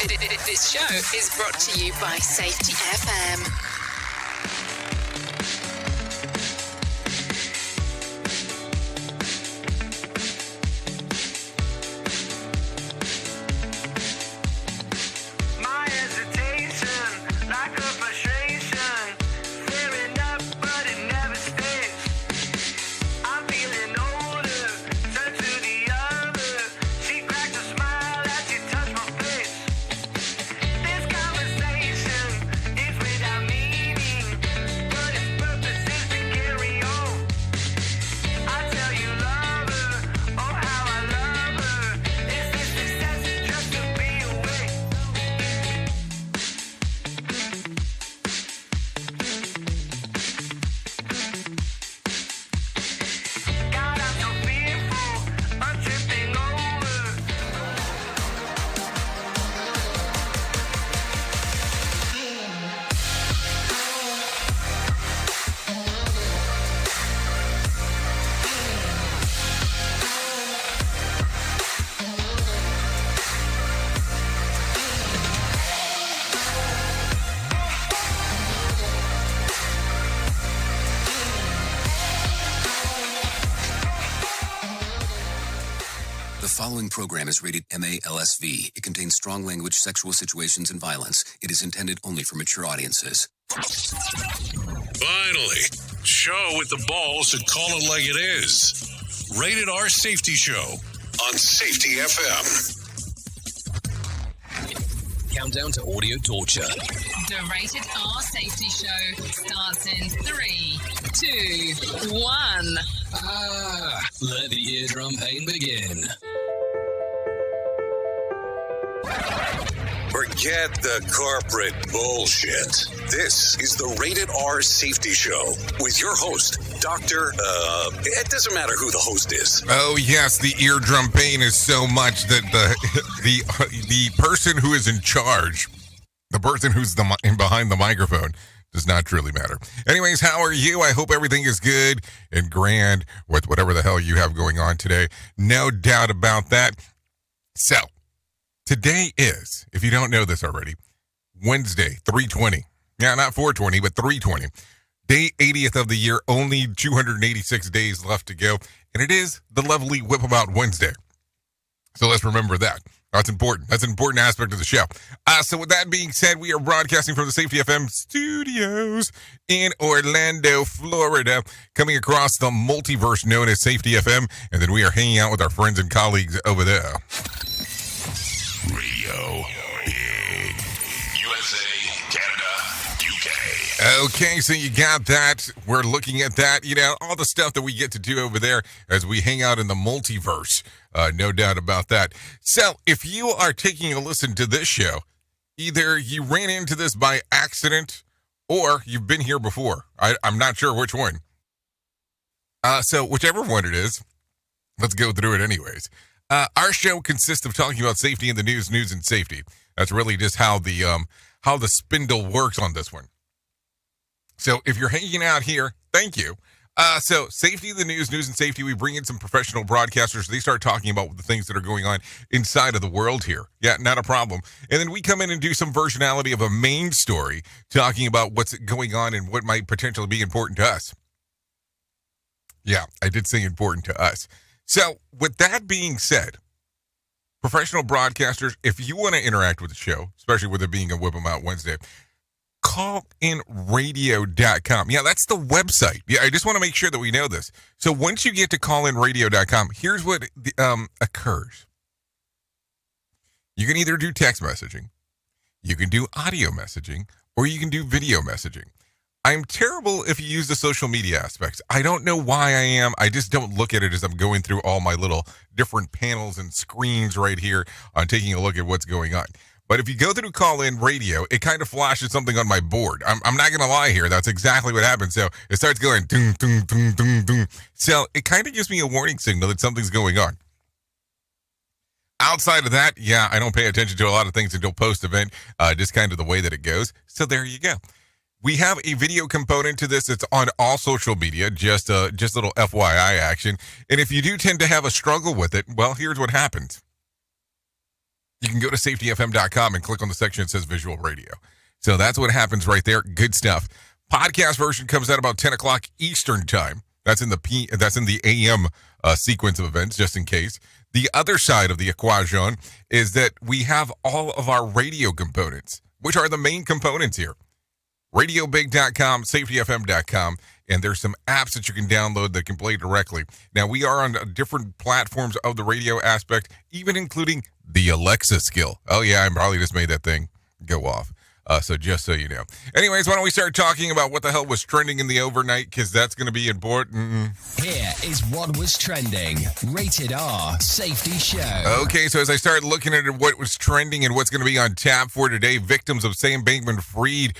This show is brought to you by Safety FM. The following program is rated MALSV. It contains strong language, sexual situations, and violence. It is intended only for mature audiences. Finally, show with the balls to call it like it is. Rated R Safety Show on Safety FM. Countdown to audio torture. The Rated R Safety Show starts in 3, 2, 1. Let the eardrum pain begin. Forget the corporate bullshit. This is the Rated R Safety Show with your host, Dr. It doesn't matter who the host is. Oh, yes, the eardrum pain is so much that the person who is in charge, the person who's behind the microphone, does not truly matter. Anyways, how are you? I hope everything is good and grand with whatever the hell you have going on today. No doubt about that. So, today is, if you don't know this already, Wednesday, 3/20. Yeah, not 4/20, but 3/20. Day 80th of the year, only 286 days left to go. And it is the lovely Whip About Wednesday. So let's remember that. That's important. That's an important aspect of the show. So with that being said, we are broadcasting from the Safety FM studios in Orlando, Florida, coming across the multiverse known as Safety FM. And then we are hanging out with our friends and colleagues over there. Radio in USA, Canada, UK. Okay, so you got that. We're looking at that. You know, all the stuff that we get to do over there as we hang out in the multiverse. No doubt about that. So if you are taking a listen to this show, either you ran into this by accident or you've been here before. I'm not sure which one. So whichever one it is, let's go through it anyways. Our show consists of talking about safety in the news and safety. That's really just how the spindle works on this one. So if you're hanging out here, thank you. So safety in the news and safety, we bring in some professional broadcasters. They start talking about the things that are going on inside of the world here. Yeah, not a problem. And then we come in and do some versionality of a main story, talking about what's going on and what might potentially be important to us. Yeah, I did say important to us. So with that being said, professional broadcasters, if you want to interact with the show, especially with it being a Whip 'em Out Wednesday, callinradio.com. Yeah, that's the website. Yeah, I just want to make sure that we know this. So once you get to callinradio.com, here's what occurs. You can either do text messaging, you can do audio messaging, or you can do video messaging. I'm terrible if you use the social media aspects. I don't know why I am. I just don't look at it as I'm going through all my little different panels and screens right here on taking a look at what's going on. But if you go through call-in radio, it kind of flashes something on my board. I'm not going to lie here. That's exactly what happened. So it starts going doom, doom, doom, doom, doom. So it kind of gives me a warning signal that something's going on. Outside of that, yeah, I don't pay attention to a lot of things until post-event, just kind of the way that it goes. So there you go. We have a video component to this. It's on all social media, just a little FYI action. And if you do tend to have a struggle with it, well, here's what happens. you can go to safetyfm.com and click on the section that says visual radio. So that's what happens right there. Good stuff. Podcast version comes out about 10 o'clock Eastern time. That's in the AM sequence of events, just in case. The other side of the equation is that we have all of our radio components, which are the main components here. RadioBig.com, SafetyFM.com, and there's some apps that you can download that can play directly. Now, we are on different platforms of the radio aspect, even including the Alexa skill. Oh, yeah, I probably just made that thing go off. So just so you know. Anyways, why don't we start talking about what the hell was trending in the overnight, because that's going to be important. Here is what was trending. Rated R Safety Show. Okay, so as I start looking at what was trending and what's going to be on tap for today, victims of Sam Bankman-Fried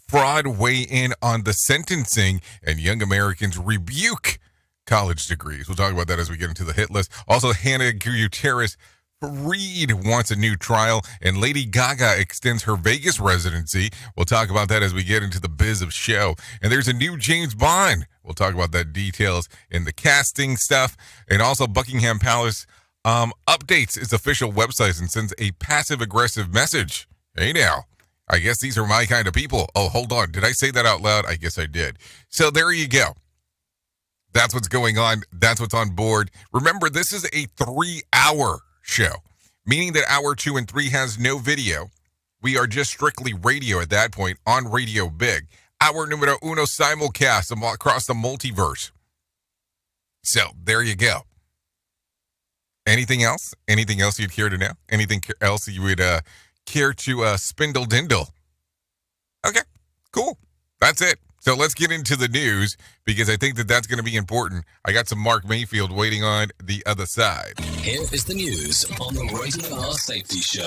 fraud weigh in on the sentencing, and young Americans rebuke college degrees. We'll talk about that as we get into the hit list. Also, Hannah Gutierrez Reed wants a new trial, and Lady Gaga extends her Vegas residency. We'll talk about that as we get into the biz of show. And there's a new James Bond. We'll talk about that details in the casting stuff. And also Buckingham Palace updates its official website and sends a passive-aggressive message. Hey now, I guess these are my kind of people. Oh, hold on. Did I say that out loud? I guess I did. So there you go. That's what's going on. That's what's on board. Remember, this is a 3-hour show, meaning that hour 2 and 3 has no video. We are just strictly radio at that point on Radio Big. Hour numero uno simulcast across the multiverse. So there you go. Anything else? Anything else you'd care to know? Anything else you would care to spindle dindle? Okay, cool. That's it. So let's get into the news, because I think that that's going to be important. I got some Mark Mayfield waiting on the other side. Here is the news on the Rated R Safety Show.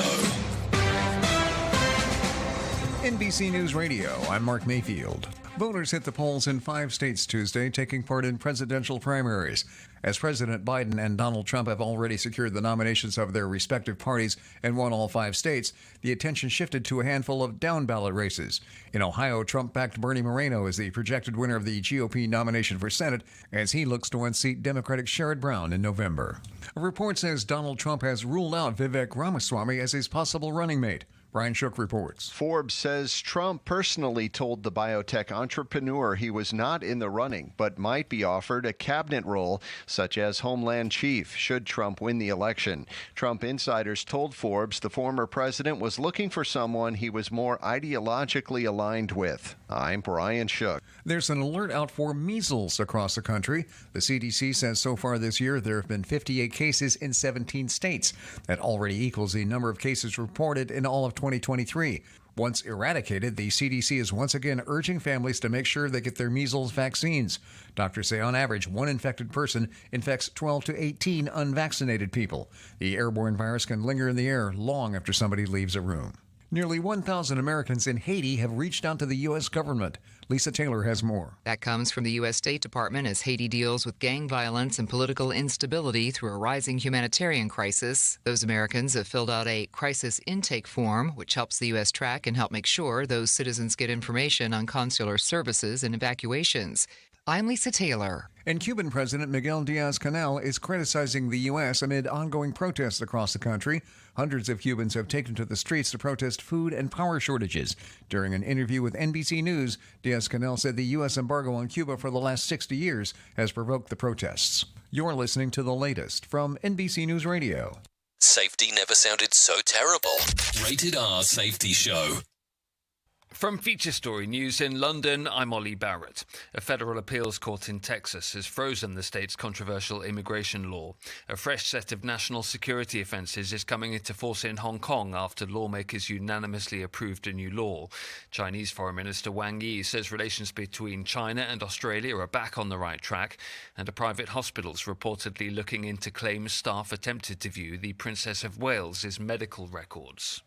NBC News Radio, I'm Mark Mayfield. Voters hit the polls in 5 states Tuesday, taking part in presidential primaries. As President Biden and Donald Trump have already secured the nominations of their respective parties and won all 5 states, the attention shifted to a handful of down-ballot races. In Ohio, Trump-backed Bernie Moreno is the projected winner of the GOP nomination for Senate, as he looks to unseat Democratic Sherrod Brown in November. A report says Donald Trump has ruled out Vivek Ramaswamy as his possible running mate. Brian Shook reports. Forbes says Trump personally told the biotech entrepreneur he was not in the running, but might be offered a cabinet role, such as Homeland Chief, should Trump win the election. Trump insiders told Forbes the former president was looking for someone he was more ideologically aligned with. I'm Brian Shook. There's an alert out for measles across the country. The CDC says so far this year there have been 58 cases in 17 states. That already equals the number of cases reported in all of 2023. Once eradicated, the CDC is once again urging families to make sure they get their measles vaccines. Doctors say on average, one infected person infects 12 to 18 unvaccinated people. The airborne virus can linger in the air long after somebody leaves a room. Nearly 1,000 Americans in Haiti have reached out to the U.S. government. Lisa Taylor has more. That comes from the U.S. State Department as Haiti deals with gang violence and political instability through a rising humanitarian crisis. Those Americans have filled out a crisis intake form, which helps the U.S. track and help make sure those citizens get information on consular services and evacuations. I'm Lisa Taylor. And Cuban President Miguel Diaz-Canel is criticizing the U.S. amid ongoing protests across the country. Hundreds of Cubans have taken to the streets to protest food and power shortages. During an interview with NBC News, Diaz-Canel said the U.S. embargo on Cuba for the last 60 years has provoked the protests. You're listening to the latest from NBC News Radio. Safety never sounded so terrible. Rated R Safety Show. From Feature Story News in London, I'm Ollie Barrett. A federal appeals court in Texas has frozen the state's controversial immigration law. A fresh set of national security offences is coming into force in Hong Kong after lawmakers unanimously approved a new law. Chinese Foreign Minister Wang Yi says relations between China and Australia are back on the right track, and a private hospital's reportedly looking into claims staff attempted to view the Princess of Wales's medical records.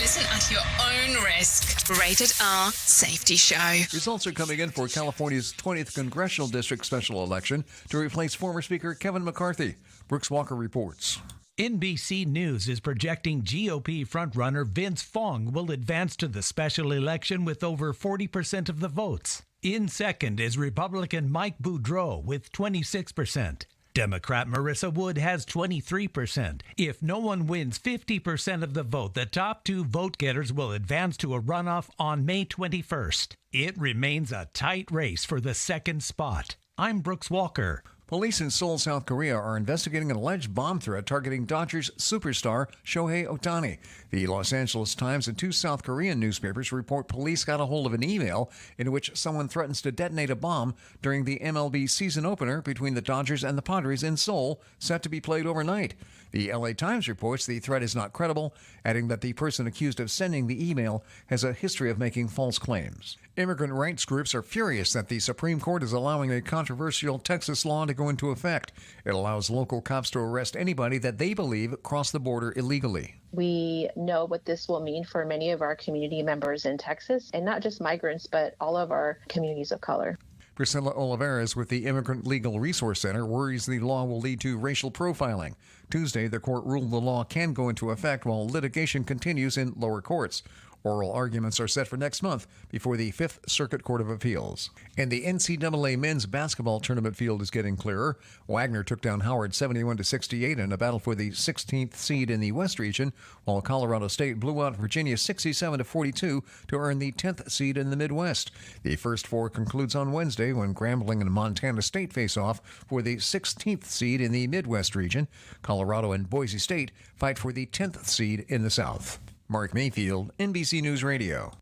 Listen at your own risk. Rated R Safety Show. Results are coming in for California's 20th Congressional District special election to replace former Speaker Kevin McCarthy. Brooks Walker reports. NBC News is projecting GOP frontrunner Vince Fong will advance to the special election with over 40% of the votes. In second is Republican Mike Boudreau with 26%. Democrat Marissa Wood has 23%. If no one wins 50% of the vote, the top two vote-getters will advance to a runoff on May 21st. It remains a tight race for the second spot. I'm Brooks Walker. Police in Seoul, South Korea are investigating an alleged bomb threat targeting Dodgers superstar Shohei Ohtani. The Los Angeles Times and two South Korean newspapers report police got a hold of an email in which someone threatens to detonate a bomb during the MLB season opener between the Dodgers and the Padres in Seoul, set to be played overnight. The LA Times reports the threat is not credible, adding that the person accused of sending the email has a history of making false claims. Immigrant rights groups are furious that the Supreme Court is allowing a controversial Texas law to go into effect. It allows local cops to arrest anybody that they believe crossed the border illegally. We know what this will mean for many of our community members in Texas, and not just migrants, but all of our communities of color. Priscilla Olivares with the Immigrant Legal Resource Center worries the law will lead to racial profiling. Tuesday, the court ruled the law can go into effect while litigation continues in lower courts. Oral arguments are set for next month before the Fifth Circuit Court of Appeals. And the NCAA men's basketball tournament field is getting clearer. Wagner took down Howard 71-68 in a battle for the 16th seed in the West region, while Colorado State blew out Virginia 67-42 to earn the 10th seed in the Midwest. The first four concludes on Wednesday when Grambling and Montana State face off for the 16th seed in the Midwest region. Colorado and Boise State fight for the 10th seed in the South. Mark Mayfield, NBC News Radio.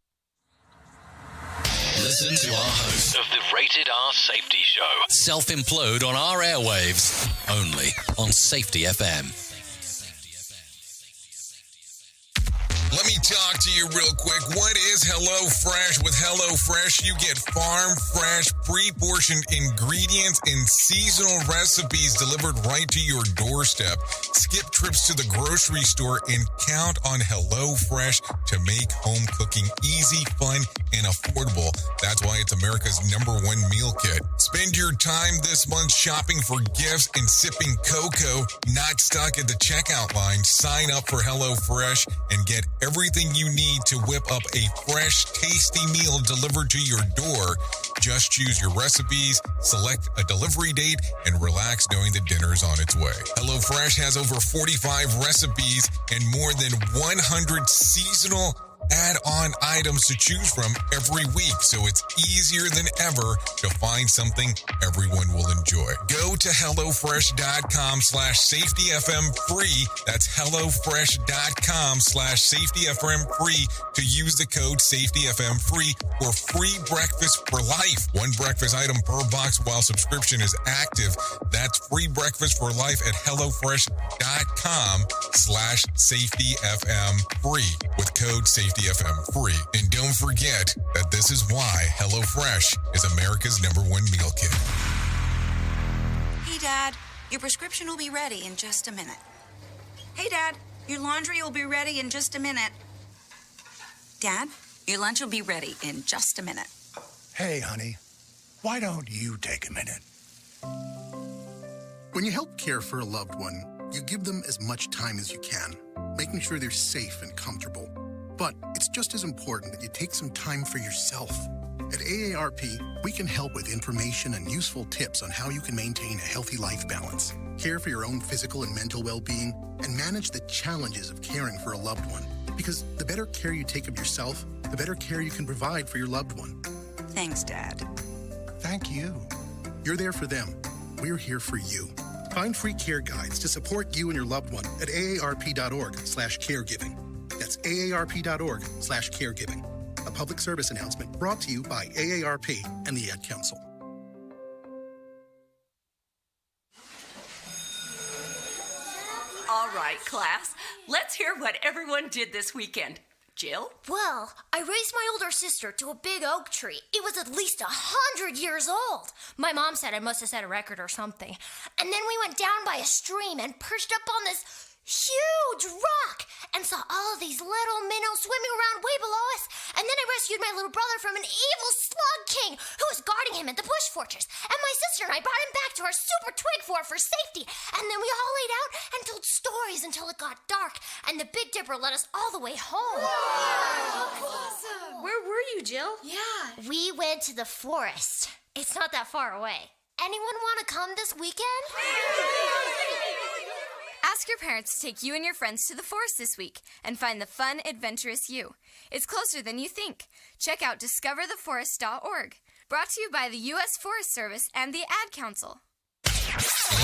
Listen to our host of the Rated R Safety Show. Self-implode on our airwaves. Only on Safety FM. Let me talk to you real quick. What is HelloFresh? With HelloFresh, you get farm fresh, pre-portioned ingredients and seasonal recipes delivered right to your doorstep. Skip trips to the grocery store and count on HelloFresh to make home cooking easy, fun, and affordable. That's why it's America's #1 meal kit. Spend your time this month shopping for gifts and sipping cocoa, not stuck at the checkout line. Sign up for HelloFresh and get everything you need to whip up a fresh, tasty meal delivered to your door. Just choose your recipes, select a delivery date, and relax knowing the dinner's on its way. HelloFresh has over 45 recipes and more than 100 seasonal add-on items to choose from every week, so it's easier than ever to find something everyone will enjoy. Go to HelloFresh.com/SafetyFM free. That's HelloFresh.com/SafetyFM free to use the code SafetyFM free for free breakfast for life. One breakfast item per box while subscription is active. That's free breakfast for life at HelloFresh.com/SafetyFM free with code SafetyFM free. And don't forget that this is why HelloFresh is America's #1 meal kit. Hey, Dad, your prescription will be ready in just a minute. Hey, Dad, your laundry will be ready in just a minute. Dad, your lunch will be ready in just a minute. Hey, honey, why don't you take a minute? When you help care for a loved one, you give them as much time as you can, making sure they're safe and comfortable. But it's just as important that you take some time for yourself. At AARP, we can help with information and useful tips on how you can maintain a healthy life balance, care for your own physical and mental well-being, and manage the challenges of caring for a loved one. Because the better care you take of yourself, the better care you can provide for your loved one. Thanks, Dad. Thank you. You're there for them. We're here for you. Find free care guides to support you and your loved one at aarp.org/caregiving. That's aarp.org/caregiving. A public service announcement brought to you by AARP and the Ad Council. All right, class. Let's hear what everyone did this weekend. Jill? Well, I raised my older sister to a big oak tree. It was at least 100 years old. My mom said I must have set a record or something. And then we went down by a stream and perched up on this huge rock and saw all of these little minnows swimming around way below us. And then I rescued my little brother from an evil slug king who was guarding him at the bush fortress. And my sister and I brought him back to our super twig fort for safety. And then we all laid out and told stories until it got dark. And the Big Dipper led us all the way home. Wow. Awesome. Where were you, Jill? Yeah. We went to the forest. It's not that far away. Anyone want to come this weekend? Ask your parents to take you and your friends to the forest this week and find the fun, adventurous you. It's closer than you think. Check out discovertheforest.org. Brought to you by the U.S. Forest Service and the Ad Council.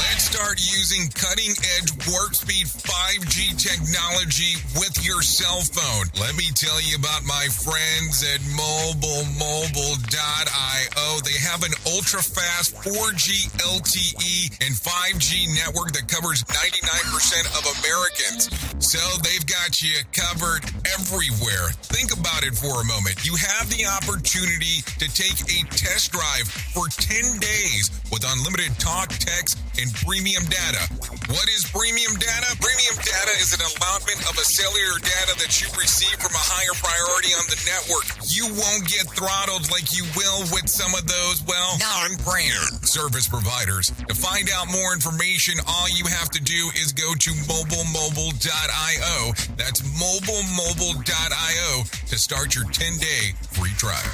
Let's start using cutting-edge warp speed 5G technology with your cell phone. Let me tell you about my friends at mobilemobile.io. They have an ultra-fast 4G LTE and 5G network that covers 99% of Americans. So they've got you covered everywhere. Think about it for a moment. You have the opportunity to take a test drive for 10 days with unlimited talk, text, and premium data. What is premium data? Premium data is an allotment of a cellular data that you receive from a higher priority on the network. You won't get throttled like you will with some of those, well, non-brand service providers. To find out more information, all you have to do is go to mobilemobile.io. That's mobilemobile.io to start your 10-day free trial.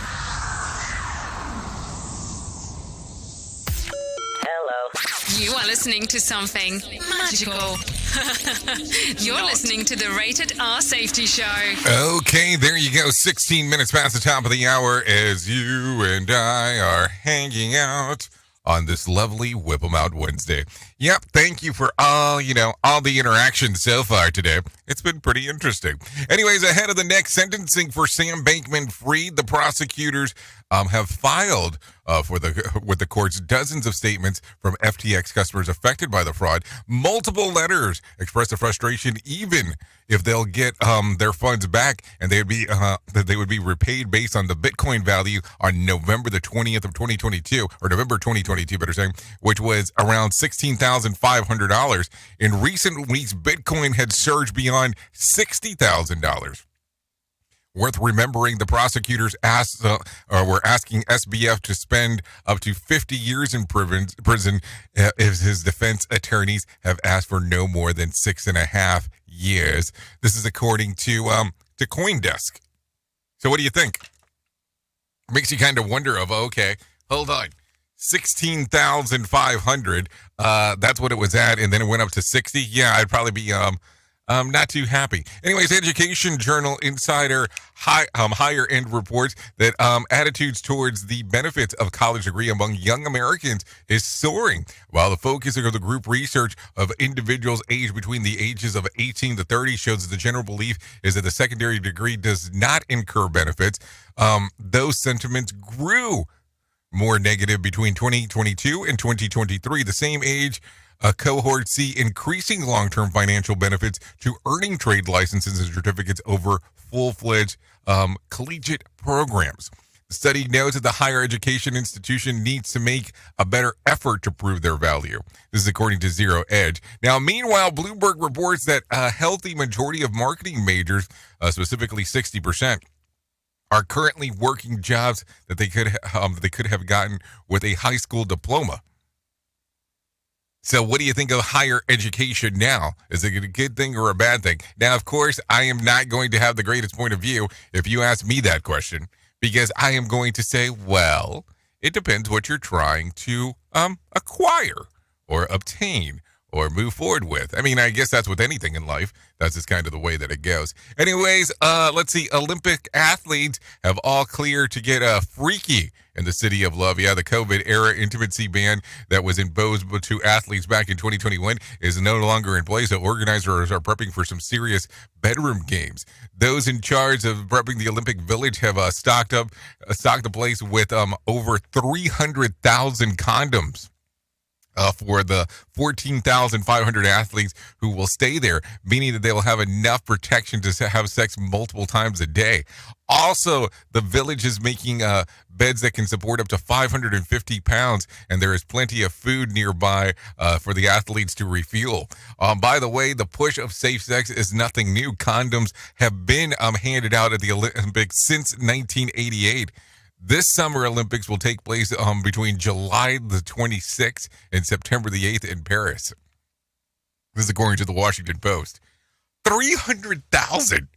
You are listening to something magical. You're listening to the Rated R Safety Show. Okay, there you go. 16 minutes past the top of the hour as you and I are hanging out on this lovely Whip 'em Out Wednesday. Yep, thank you for all the interactions so far today. It's been pretty interesting. Anyways, ahead of the next sentencing for Sam Bankman-Fried, the prosecutors have filed with the courts dozens of statements from FTX customers affected by the fraud. Multiple letters express the frustration, even if they'll get their funds back, and they would be repaid based on the Bitcoin value on November the 20th of 2022, or November 2022, better saying, which was around $16,500. In recent weeks, Bitcoin had surged beyond $60,000. Worth remembering, the prosecutors were asking SBF to spend up to 50 years in prison if his defense attorneys have asked for no more than 6.5 years. This is according to CoinDesk. So what do you think? Makes you kind of wonder okay, hold on. 16,500. That's what it was at, and then it went up to 60. Yeah, I'd probably be not too happy. Anyways, Education Journal Insider Higher End reports that attitudes towards the benefits of college degree among young Americans is soaring. While the focus of the group research of individuals aged between the ages of 18 to 30 shows that the general belief is that the secondary degree does not incur benefits, those sentiments grew more negative between 2022 and 2023. The same age cohort see increasing long-term financial benefits to earning trade licenses and certificates over full-fledged collegiate programs. The study notes that the higher education institution needs to make a better effort to prove their value. This is according to Zero Edge. Now, meanwhile, Bloomberg reports that a healthy majority of marketing majors, specifically 60%, are currently working jobs that they could have gotten with a high school diploma. So what do you think of higher education now? Is it a good thing or a bad thing? Now, of course, I am not going to have the greatest point of view if you ask me that question, because I am going to say, well, it depends what you're trying to acquire or obtain or move forward with. I mean, I guess that's with anything in life. That's just kind of the way that it goes. Anyways, let's see. Olympic athletes have all cleared to get freaky in the city of love. Yeah, the COVID-era intimacy ban that was imposed to athletes back in 2021 is no longer in place. So organizers are prepping for some serious bedroom games. Those in charge of prepping the Olympic Village have stocked the place with over 300,000 condoms. For the 14,500 athletes who will stay there, meaning that they will have enough protection to have sex multiple times a day. Also, the village is making beds that can support up to 550 pounds, and there is plenty of food nearby for the athletes to refuel. By the way, the push of safe sex is nothing new. Condoms have been handed out at the Olympics since 1988. This Summer Olympics will take place between July the 26th and September the 8th in Paris. This is according to the Washington Post. 300,000.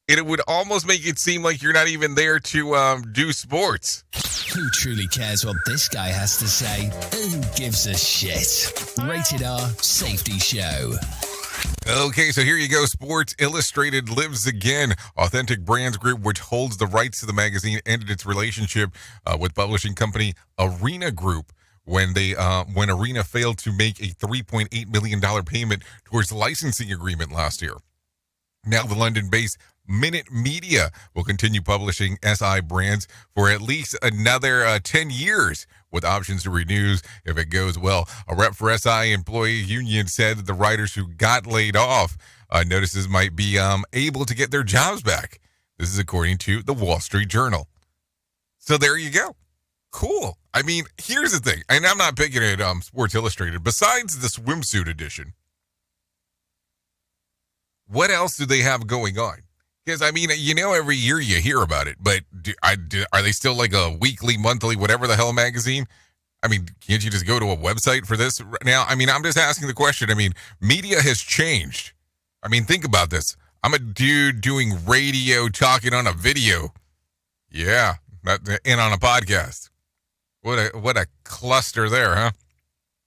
It would almost make it seem like you're not even there to do sports. Who truly cares what this guy has to say? Who gives a shit? Rated R Safety Show. Okay, so here you go. Sports Illustrated lives again. Authentic Brands Group, which holds the rights to the magazine, ended its relationship with publishing company Arena Group when Arena failed to make a $3.8 million payment towards the licensing agreement last year. Now the London-based Minute Media will continue publishing SI brands for at least another 10 years, with options to renew if it goes well. A rep for SI employee union said that the writers who got laid off notices might be able to get their jobs back. This is according to the Wall Street Journal. So there you go. Cool. I mean, here's the thing, and I'm not picking at Sports Illustrated. Besides the swimsuit edition, what else do they have going on? Because, I mean, every year you hear about it, but are they still like a weekly, monthly, whatever the hell magazine? I mean, can't you just go to a website for this now? I mean, I'm just asking the question. I mean, media has changed. I mean, think about this. I'm a dude doing radio, talking on a video. Yeah, and on a podcast. What a cluster there, huh?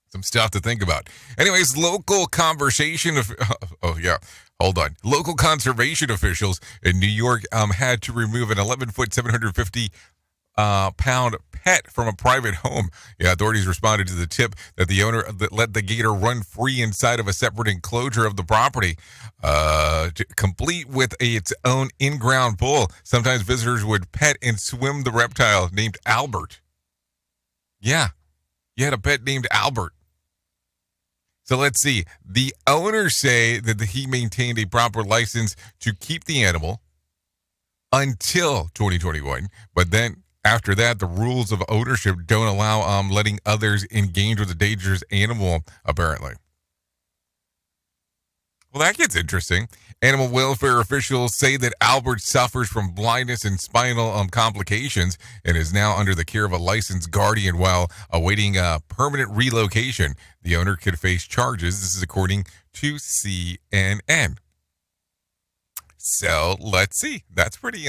Some stuff to think about. Anyways, local conversation of... Oh, yeah. Hold on. Local conservation officials in New York had to remove an 11-foot, 750-pound pet from a private home. Yeah, authorities responded to the tip that the owner let the gator run free inside of a separate enclosure of the property, complete with its own in-ground pool. Sometimes visitors would pet and swim the reptile named Albert. Yeah, you had a pet named Albert. So let's see. The owners say that he maintained a proper license to keep the animal until 2021. But then after that, the rules of ownership don't allow letting others engage with a dangerous animal, apparently. Well, that gets interesting. Animal welfare officials say that Albert suffers from blindness and spinal complications and is now under the care of a licensed guardian while awaiting permanent relocation. The owner could face charges. This is according to CNN. So let's see. That's pretty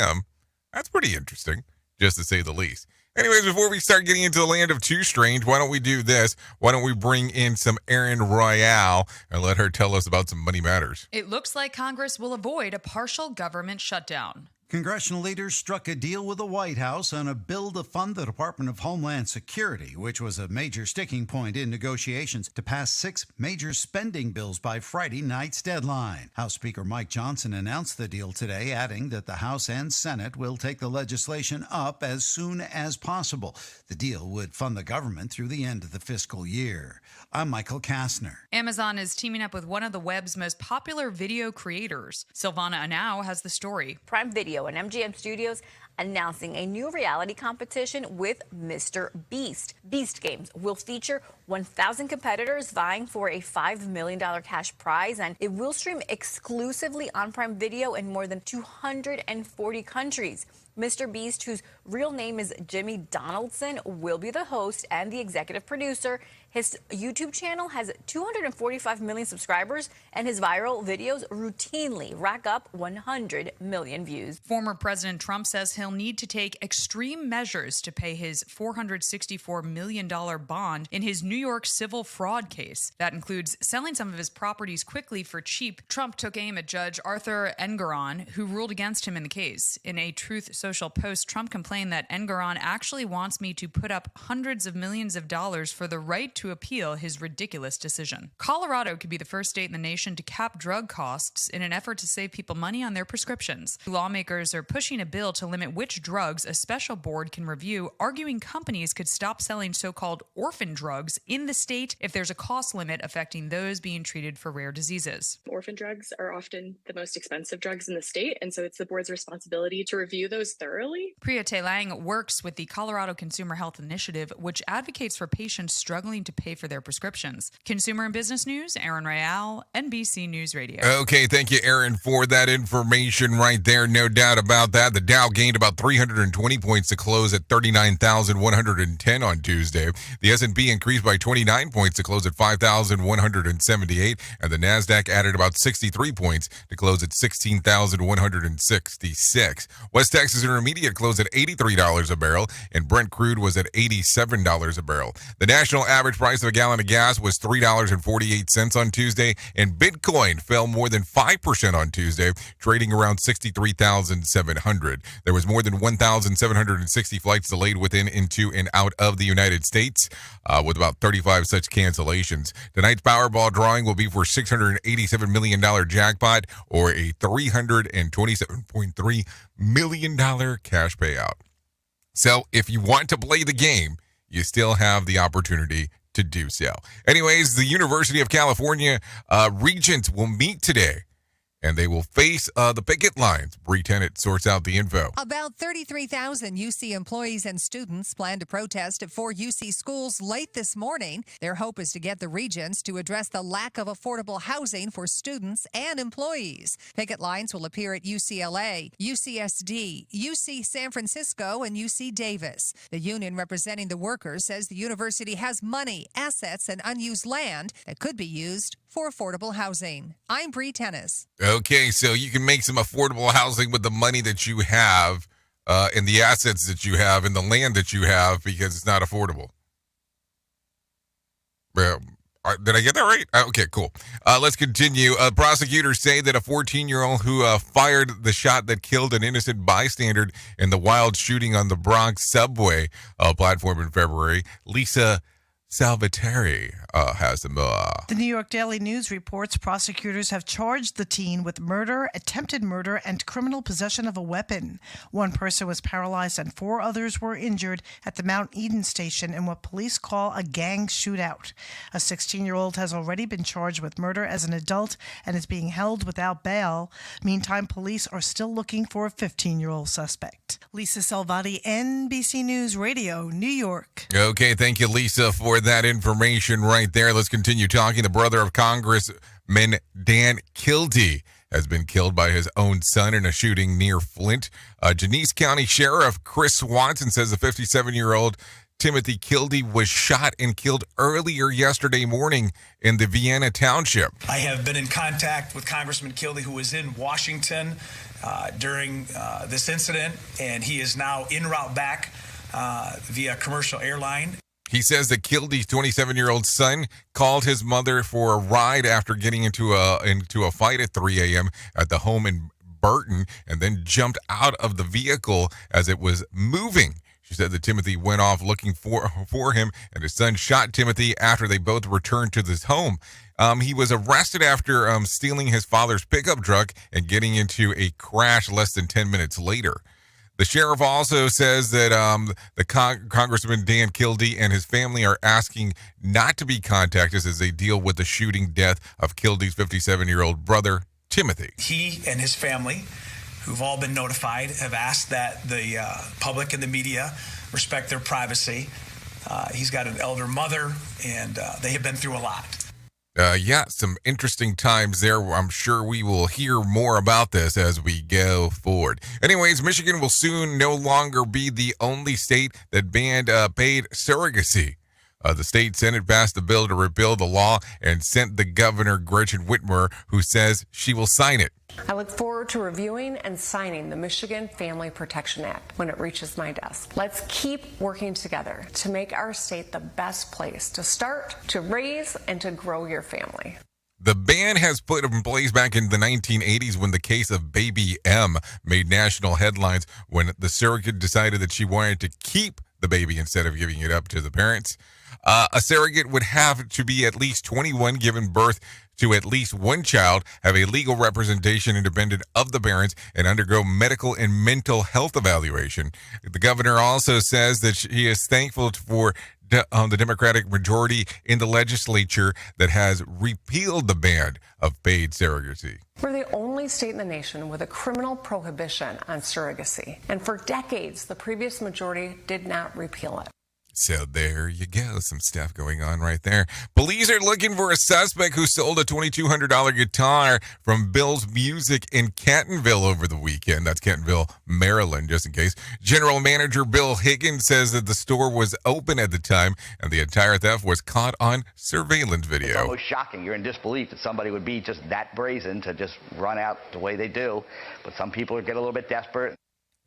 interesting, just to say the least. Anyways, before we start getting into the land of Too Strange, why don't we do this? Why don't we bring in some Erin Royale and let her tell us about some money matters? It looks like Congress will avoid a partial government shutdown. Congressional leaders struck a deal with the White House on a bill to fund the Department of Homeland Security, which was a major sticking point in negotiations to pass 6 major spending bills by Friday night's deadline. House Speaker Mike Johnson announced the deal today, adding that the House and Senate will take the legislation up as soon as possible. The deal would fund the government through the end of the fiscal year. I'm Michael Kastner. Amazon is teaming up with one of the web's most popular video creators. Silvana Anau has the story. Prime Video and MGM Studios announcing a new reality competition with Mr. Beast. Beast Games will feature 1,000 competitors vying for a $5 million cash prize, and it will stream exclusively on Prime Video in more than 240 countries. Mr. Beast, whose real name is Jimmy Donaldson, will be the host and the executive producer. His YouTube channel has 245 million subscribers, and his viral videos routinely rack up 100 million views. Former President Trump says he'll need to take extreme measures to pay his $464 million bond in his New York civil fraud case. That includes selling some of his properties quickly for cheap. Trump took aim at Judge Arthur Engoron, who ruled against him in the case. In a Truth Social post, Trump complained that Engoron actually wants me to put up hundreds of millions of dollars for the right to appeal his ridiculous decision. Colorado could be the first state in the nation to cap drug costs in an effort to save people money on their prescriptions. Lawmakers are pushing a bill to limit which drugs a special board can review, arguing companies could stop selling so-called orphan drugs in the state if there's a cost limit affecting those being treated for rare diseases. Orphan drugs are often the most expensive drugs in the state, and so it's the board's responsibility to review those thoroughly. Priya Telang works with the Colorado Consumer Health Initiative, which advocates for patients struggling to pay for their prescriptions. Consumer and business news, Erin Royale, NBC News Radio. Okay, thank you, Erin, for that information right there. No doubt about that. The Dow gained about 320 points to close at 39,110 on Tuesday. The S&P increased by 29 points to close at 5,178, and the NASDAQ added about 63 points to close at 16,166. West Texas Services Intermediate closed at $83 a barrel, and Brent crude was at $87 a barrel. The national average price of a gallon of gas was $3.48 on Tuesday, and Bitcoin fell more than 5% on Tuesday, trading around 63,700. There was more than 1,760 flights delayed within, into, and out of the United States, with about 35 such cancellations. Tonight's Powerball drawing will be for $687 million jackpot, or a $327.3 million cash payout. So if you want to play the game, you still have the opportunity to do so. Anyways, the University of California regents will meet today, and they will face the picket lines. Bree Tennant sorts out the info. About 33,000 UC employees and students plan to protest at 4 UC schools late this morning. Their hope is to get the regents to address the lack of affordable housing for students and employees. Picket lines will appear at UCLA, UCSD, UC San Francisco, and UC Davis. The union representing the workers says the university has money, assets, and unused land that could be used for affordable housing. I'm Bree Tennis. Okay, so you can make some affordable housing with the money that you have and the assets that you have and the land that you have because it's not affordable. Did I get that right? Okay, cool. Let's continue. Prosecutors say that a 14-year-old who fired the shot that killed an innocent bystander in the wild shooting on the Bronx subway platform in February, Lisa Salvatore, has the more. The New York Daily News reports prosecutors have charged the teen with murder, attempted murder, and criminal possession of a weapon. One person was paralyzed and 4 others were injured at the Mount Eden station in what police call a gang shootout. A 16-year-old has already been charged with murder as an adult and is being held without bail. Meantime, police are still looking for a 15-year-old suspect. Lisa Salvati, NBC News Radio, New York. Okay, thank you, Lisa, for that information right there. Let's continue talking. The brother of Congressman Dan Kildee has been killed by his own son in a shooting near Flint. Genesee County Sheriff Chris Swanson says the 57-year-old Timothy Kildee was shot and killed earlier yesterday morning in the Vienna Township. I have been in contact with Congressman Kildee, who was in Washington during this incident, and he is now en route back via commercial airline. He says that Kildee's 27-year-old son called his mother for a ride after getting into a fight at 3 a.m. at the home in Burton, and then jumped out of the vehicle as it was moving. She said that Timothy went off looking for him, and his son shot Timothy after they both returned to this home. He was arrested after stealing his father's pickup truck and getting into a crash less than 10 minutes later. The sheriff also says that the Congressman Dan Kildee and his family are asking not to be contacted as they deal with the shooting death of Kildee's 57-year-old brother, Timothy. He and his family, who've all been notified, have asked that the public and the media respect their privacy. He's got an elder mother, and they have been through a lot. Some interesting times there. I'm sure we will hear more about this as we go forward. Anyways, Michigan will soon no longer be the only state that banned paid surrogacy. The state Senate passed the bill to repeal the law and sent the governor, Gretchen Whitmer, who says she will sign it. I look forward to reviewing and signing the Michigan Family Protection Act when it reaches my desk. Let's keep working together to make our state the best place to start, to raise, and to grow your family. The ban has put in place back in the 1980s when the case of Baby M made national headlines when the surrogate decided that she wanted to keep the baby instead of giving it up to the parents. A surrogate would have to be at least 21, given birth to at least one child, have a legal representation independent of the parents, and undergo medical and mental health evaluation. The governor also says that she is thankful for the Democratic majority in the legislature that has repealed the ban of paid surrogacy. We're the only state in the nation with a criminal prohibition on surrogacy. And for decades, the previous majority did not repeal it. So there you go. Some stuff going on right there. Police are looking for a suspect who sold a $2,200 guitar from Bill's Music in Cantonville over the weekend. That's Cantonville, Maryland, just in case. General Manager Bill Higgins says that the store was open at the time and the entire theft was caught on surveillance video. It's almost shocking. You're in disbelief that somebody would be just that brazen to just run out the way they do. But some people get a little bit desperate.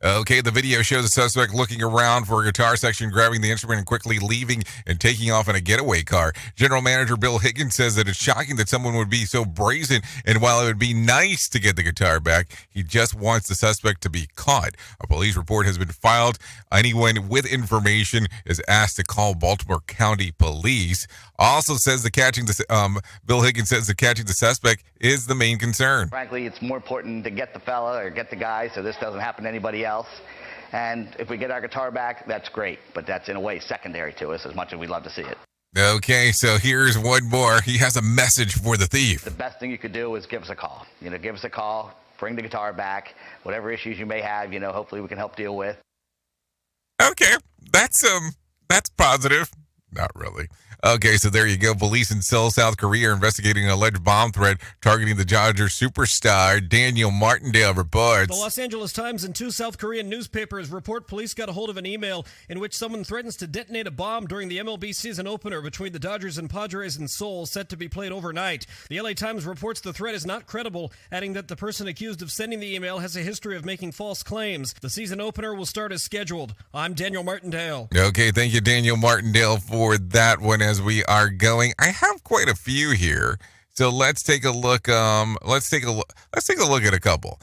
Okay, the video shows a suspect looking around for a guitar section, grabbing the instrument, and quickly leaving and taking off in a getaway car. General Manager Bill Higgins says that it's shocking that someone would be so brazen, and while it would be nice to get the guitar back, he just wants the suspect to be caught. A police report has been filed. Anyone with information is asked to call Baltimore County Police. Also says Bill Higgins says that catching the suspect is the main concern. Frankly, it's more important to get the fella or get the guy so this doesn't happen to anybody else. And if we get our guitar back, that's great. But that's in a way secondary to us as much as we'd love to see it. Okay, so here's one more. He has a message for the thief. The best thing you could do is give us a call. Give us a call, bring the guitar back, whatever issues you may have, hopefully we can help deal with. Okay, that's positive. Not really. Okay, so there you go. Police in Seoul, South Korea are investigating an alleged bomb threat targeting the Dodgers superstar. Daniel Martindale reports. The Los Angeles Times and 2 South Korean newspapers report police got a hold of an email in which someone threatens to detonate a bomb during the MLB season opener between the Dodgers and Padres in Seoul, set to be played overnight. The LA Times reports the threat is not credible, adding that the person accused of sending the email has a history of making false claims. The season opener will start as scheduled. I'm Daniel Martindale. Okay, thank you, Daniel Martindale, for that one as we are going. I have quite a few here. So let's take a look. Let's take a look at a couple.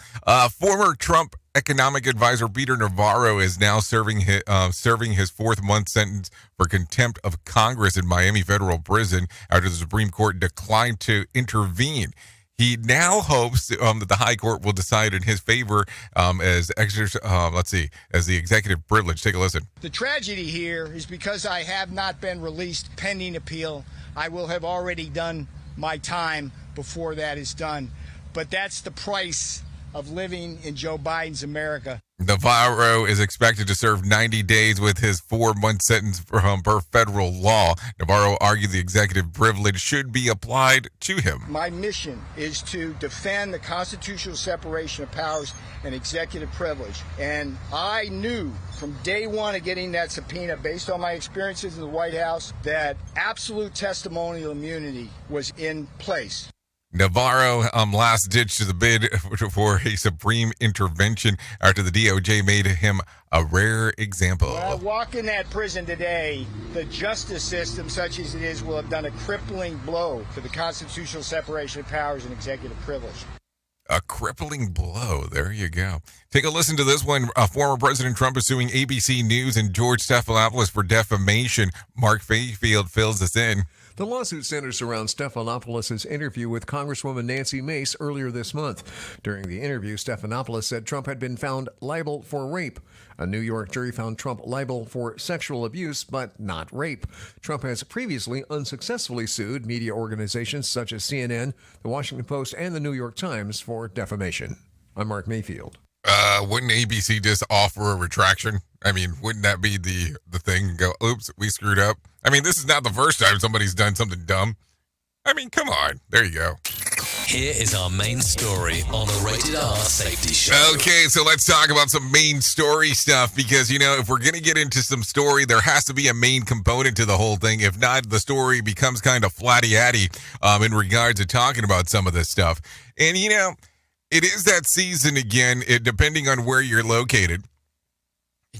Former Trump economic advisor Peter Navarro is now serving his 4th-month sentence for contempt of Congress in Miami federal prison after the Supreme Court declined to intervene. He now hopes that the High Court will decide in his favor as the executive privilege. Take a listen. The tragedy here is because I have not been released pending appeal. I will have already done my time before that is done. But that's the price of living in Joe Biden's America. Navarro is expected to serve 90 days with his 4-month sentence per federal law. Navarro argued the executive privilege should be applied to him. My mission is to defend the constitutional separation of powers and executive privilege. And I knew from day one of getting that subpoena, based on my experiences in the White House, that absolute testimonial immunity was in place. Navarro last ditched the bid for a supreme intervention after the DOJ made him a rare example. When I walk in that prison today, the justice system, such as it is, will have done a crippling blow to the constitutional separation of powers and executive privilege. A crippling blow. There you go. Take a listen to this one. Former President Trump is suing ABC News and George Stephanopoulos for defamation. Mark Fayfield fills us in. The lawsuit centers around Stephanopoulos' interview with Congresswoman Nancy Mace earlier this month. During the interview, Stephanopoulos said Trump had been found liable for rape. A New York jury found Trump liable for sexual abuse, but not rape. Trump has previously unsuccessfully sued media organizations such as CNN, The Washington Post, and The New York Times for defamation. I'm Mark Mayfield. Wouldn't ABC just offer a retraction? I mean, wouldn't that be the thing? And go, oops, we screwed up. I mean, this is not the first time somebody's done something dumb. I mean, come on. There you go. Here is our main story on the Rated R Safety Show. Okay, so let's talk about some main story stuff because, if we're going to get into some story, there has to be a main component to the whole thing. If not, the story becomes kind of flatty-atty in regards to talking about some of this stuff. And, it is that season again, depending on where you're located.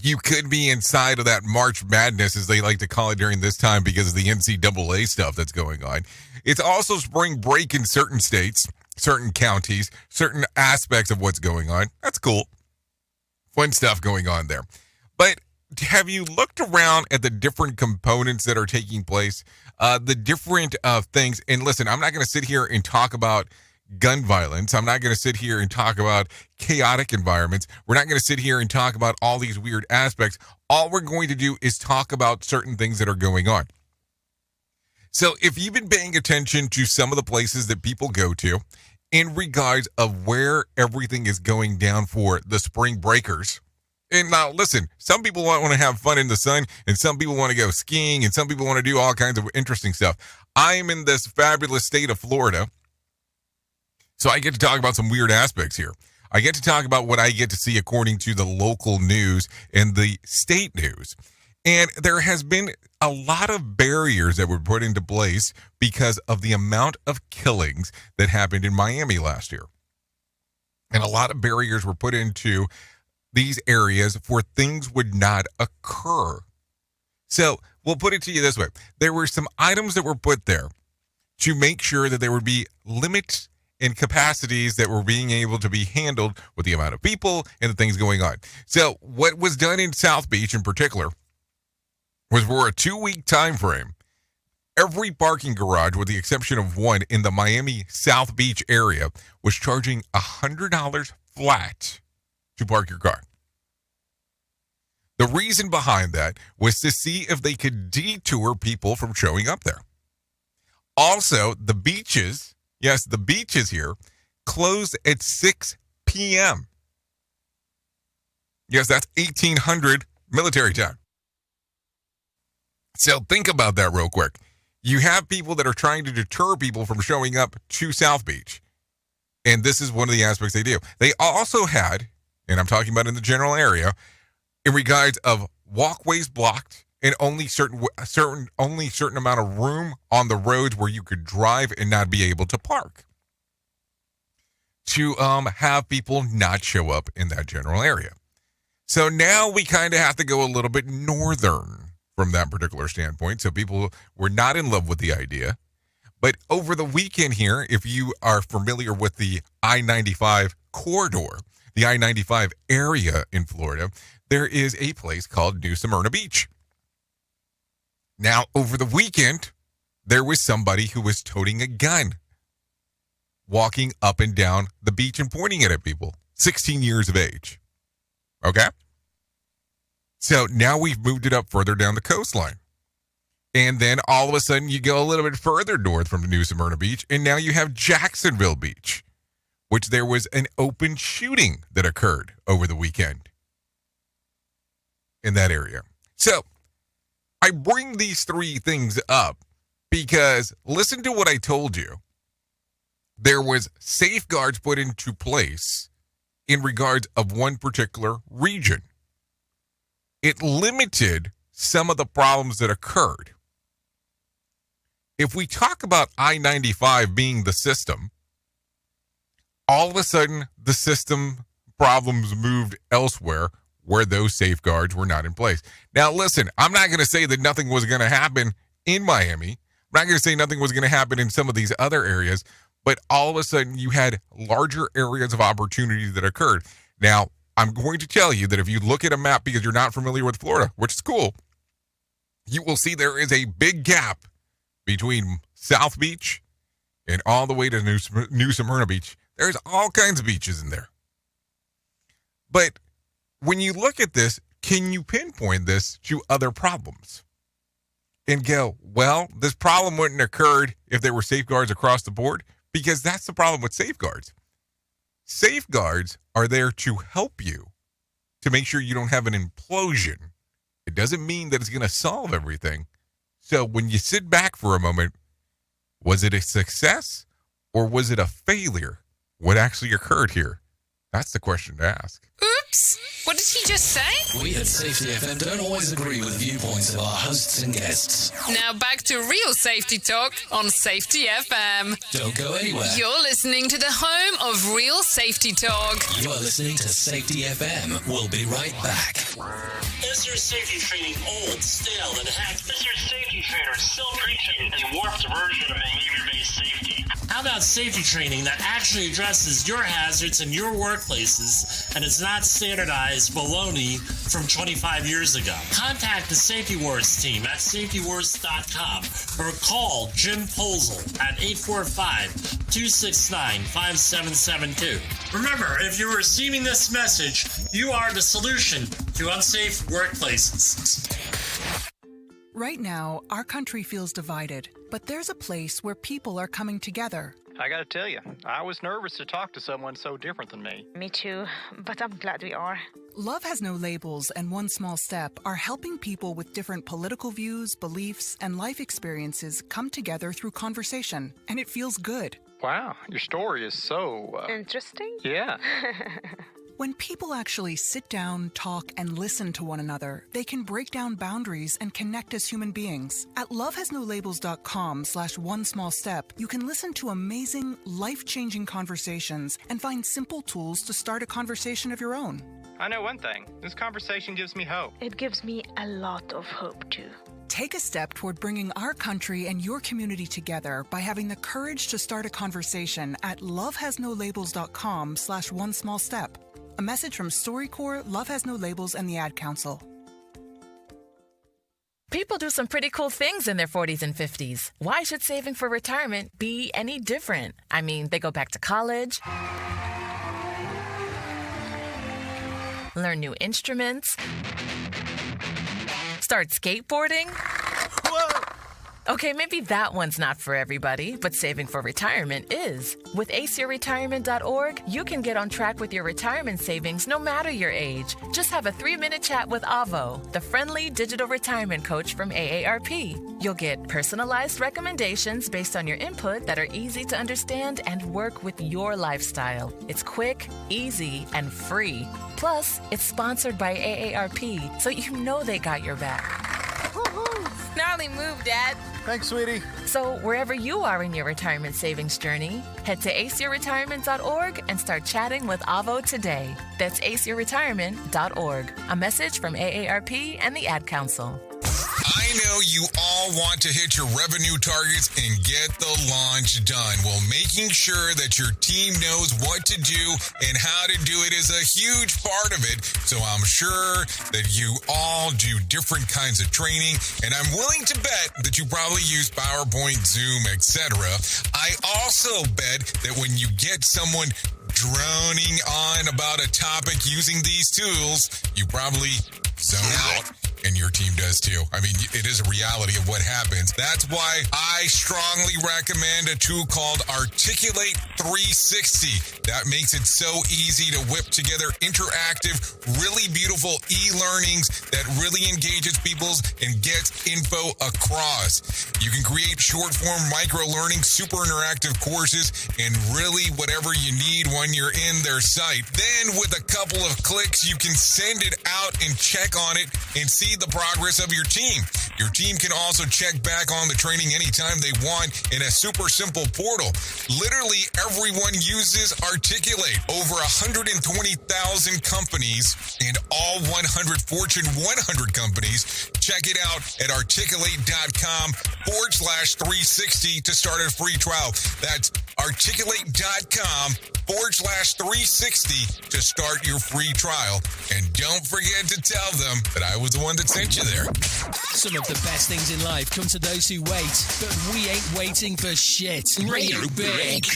You could be inside of that March Madness, as they like to call it during this time, because of the NCAA stuff that's going on. It's also spring break in certain states, certain counties, certain aspects of what's going on. That's cool. Fun stuff going on there. But have you looked around at the different components that are taking place? The different things. And listen, I'm not going to sit here and talk about gun violence. I'm not going to sit here and talk about chaotic environments. We're not going to sit here and talk about all these weird aspects. All we're going to do is talk about certain things that are going on. So if you've been paying attention to some of the places that people go to in regards of where everything is going down for the spring breakers, and now listen, some people want to have fun in the sun, and some people want to go skiing, and some people want to do all kinds of interesting stuff. I'm in this fabulous state of Florida, so I get to talk about some weird aspects here. I get to talk about what I get to see according to the local news and the state news. And there has been a lot of barriers that were put into place because of the amount of killings that happened in Miami last year. And a lot of barriers were put into these areas for things would not occur. So we'll put it to you this way. There were some items that were put there to make sure that there would be limits and capacities that were being able to be handled with the amount of people and the things going on. So what was done in South Beach in particular was for a 2-week time frame. Every parking garage, with the exception of one in the Miami South Beach area, was charging $100 flat to park your car. The reason behind that was to see if they could detour people from showing up there. Also, the beaches, yes, the beaches here, closed at 6 p.m. Yes, that's 1800 military time. So think about that real quick. You have people that are trying to deter people from showing up to South Beach. And this is one of the aspects they do. They also had, and I'm talking about in the general area, in regards of walkways blocked and only certain amount of room on the roads where you could drive and not be able to park, to have people not show up in that general area. So now we kind of have to go a little bit northern from that particular standpoint. So people were not in love with the idea. But over the weekend here, if you are familiar with the I-95 corridor, the I-95 area in Florida, there is a place called New Smyrna Beach. Now, over the weekend, there was somebody who was toting a gun, walking up and down the beach and pointing it at people, 16 years of age. Okay? So now we've moved it up further down the coastline. And then all of a sudden you go a little bit further north from New Smyrna Beach, and now you have Jacksonville Beach, which there was an open shooting that occurred over the weekend in that area. So I bring these three things up because listen to what I told you. There was safeguards put into place in regards of one particular region. It limited some of the problems that occurred. If we talk about I-95 being the system, all of a sudden the system problems moved elsewhere where those safeguards were not in place. Now, listen, I'm not going to say that nothing was going to happen in Miami. I'm not going to say nothing was going to happen in some of these other areas, but all of a sudden you had larger areas of opportunity that occurred. Now, I'm going to tell you that if you look at a map because you're not familiar with Florida, which is cool, you will see there is a big gap between South Beach and all the way to New Smyrna Beach. There's all kinds of beaches in there. But when you look at this, can you pinpoint this to other problems? And go, well, this problem wouldn't have occurred if there were safeguards across the board, because that's the problem with safeguards. Safeguards are there to help you to make sure you don't have an implosion. It doesn't mean that it's going to solve everything. So when you sit back for a moment, was it a success or was it a failure? What actually occurred here? That's the question to ask. Oops! What did he just say? We at Safety FM don't always agree with viewpoints of our hosts and guests. Now back to real safety talk on Safety FM. Don't go anywhere. You're listening to the home of real safety talk. You are listening to Safety FM. We'll be right back. Is your safety training old, stale, and hacked? Is your safety trainer still preaching a warped version of behavior-based safety? How about safety training that actually addresses your hazards in your workplaces and is not standardized baloney from 25 years ago? Contact the Safety Wars team at safetywars.com or call Jim Posel at 845-269-5772. Remember, if you're receiving this message, you are the solution to unsafe workplaces. Right now, our country feels divided, but there's a place where people are coming together. I gotta tell you, I was nervous to talk to someone so different than me. Me too, but I'm glad we are. Love Has No Labels and One Small Step are helping people with different political views, beliefs, and life experiences come together through conversation, and it feels good. Wow, your story is so... Interesting? Yeah. When people actually sit down, talk, and listen to one another, they can break down boundaries and connect as human beings. At lovehasnolabels.com/onesmallstep, you can listen to amazing, life-changing conversations and find simple tools to start a conversation of your own. I know one thing. This conversation gives me hope. It gives me a lot of hope, too. Take a step toward bringing our country and your community together by having the courage to start a conversation at lovehasnolabels.com/one-small-step. A message from StoryCorps, Love Has No Labels, and the Ad Council. People do some pretty cool things in their 40s and 50s. Why should saving for retirement be any different? I mean, they go back to college, learn new instruments, start skateboarding. Whoa! Okay, maybe that one's not for everybody, but saving for retirement is. With aceyourretirement.org, you can get on track with your retirement savings no matter your age. Just have a 3-minute chat with Avo, the friendly digital retirement coach from AARP. You'll get personalized recommendations based on your input that are easy to understand and work with your lifestyle. It's quick, easy, and free. Plus, it's sponsored by AARP, so you know they got your back. Gnarly move, Dad. Thanks, sweetie. So wherever you are in your retirement savings journey, head to aceyourretirement.org and start chatting with Avo today. That's aceyourretirement.org. A message from AARP and the Ad Council. I know you all want to hit your revenue targets and get the launch done. Well, making sure that your team knows what to do and how to do it is a huge part of it. So I'm sure that you all do different kinds of training, and I'm willing to bet that you probably use PowerPoint, Zoom, etc. I also bet that when you get someone droning on about a topic using these tools, you probably zone out. And your team does too. I mean, it is a reality of what happens. That's why I strongly recommend a tool called Articulate 360. That makes it so easy to whip together interactive, really beautiful e-learnings that really engages people and gets info across. You can create short-form micro-learning, super interactive courses, and really whatever you need when you're in their site. Then with a couple of clicks, you can send it out and check on it and see the progress of your team. Your team can also check back on the training anytime they want in a super simple portal. Literally everyone uses Articulate. Over 120,000 companies and all 100 Fortune 100 companies. Check it out at articulate.com/360 to start a free trial. That's articulate.com/360 to start your free trial. And don't forget to tell them that I was the one that sent you there. Some of the best things in life come to those who wait, but we ain't waiting for shit. Radio Big.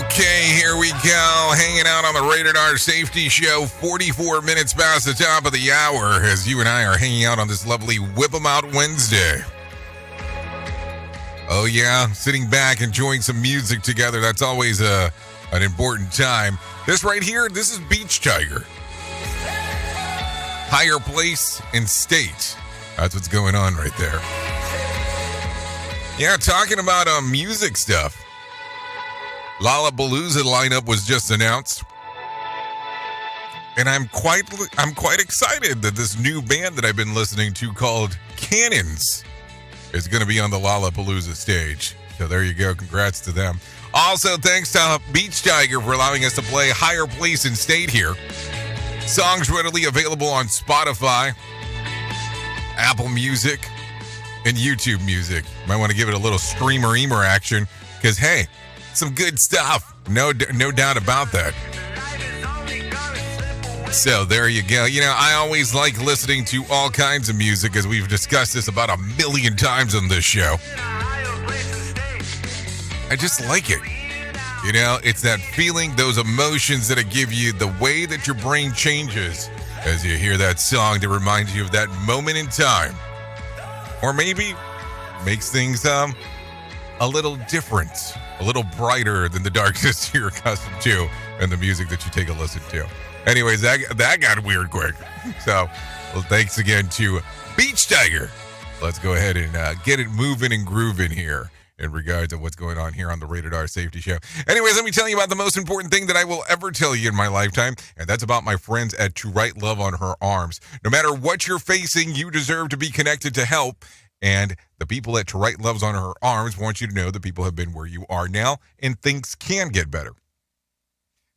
Okay, here we go. Hanging out on the Rated R Safety Show, 44 minutes past the top of the hour as you and I are hanging out on this lovely Whip 'em Out Wednesday. Oh yeah, sitting back, enjoying some music together. That's always an important time. This right here, this is Beach Tiger. Higher place and state. That's what's going on right there. Yeah, talking about music stuff. Lollapalooza lineup was just announced, and I'm quite excited that this new band that I've been listening to called Cannons is going to be on the Lollapalooza stage. So there you go. Congrats to them. Also, thanks to Beach Tiger for allowing us to play Higher Place and State here. Songs readily available on Spotify. Apple Music, and YouTube Music. Might want to give it a little streamer-eamer action because, hey, some good stuff. No doubt about that. So there you go. You know, I always like listening to all kinds of music, as we've discussed this about 1 million times on this show. I just like it. You know, it's that feeling, those emotions that it give you, the way that your brain changes as you hear that song that reminds you of that moment in time. Or maybe makes things a little different, a little brighter than the darkness you're accustomed to and the music that you take a listen to. Anyways, that got weird quick. So, well, thanks again to Beach Tiger. Let's go ahead and get it moving and grooving here in regards to what's going on here on the Rated R Safety Show. Anyways, let me tell you about the most important thing that I will ever tell you in my lifetime, and that's about my friends at To Write Love on Her Arms. No matter what you're facing, you deserve to be connected to help, and the people at To Write Love on Her Arms want you to know that people have been where you are now, and things can get better.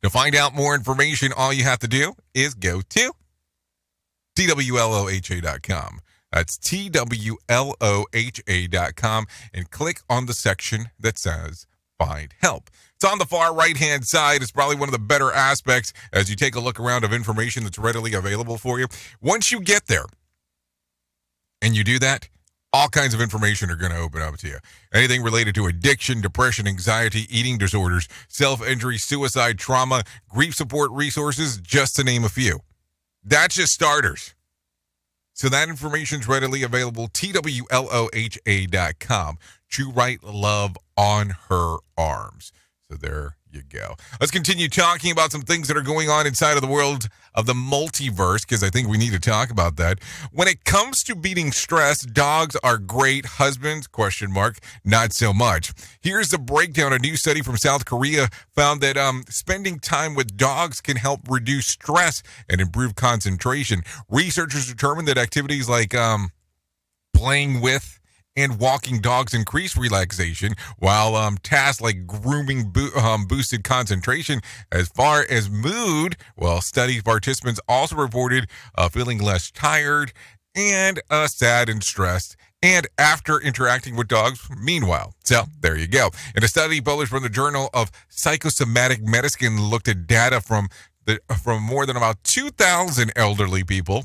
To find out more information, all you have to do is go to TWLOHA.com. That's TWLOHA.com and click on the section that says Find Help. It's on the far right-hand side. It's probably one of the better aspects as you take a look around of information that's readily available for you. Once you get there and you do that, all kinds of information are going to open up to you. Anything related to addiction, depression, anxiety, eating disorders, self-injury, suicide, trauma, grief support resources, just to name a few. That's just starters. So that information is readily available, TWLOHA.com, To Write Love on Her Arms. So there you go. Let's continue talking about some things that are going on inside of the world of the multiverse, because I think we need to talk about that. When it comes to beating stress, dogs are great. Husbands, ? Not so much. Here's the breakdown. A new study from South Korea found that spending time with dogs can help reduce stress and improve concentration. Researchers determined that activities like playing with and walking dogs increase relaxation, while tasks like grooming boosted concentration. As far as mood, well, study participants also reported feeling less tired and sad and stressed, and after interacting with dogs, meanwhile. So there you go. And a study published from the Journal of Psychosomatic Medicine looked at data from more than about 2,000 elderly people,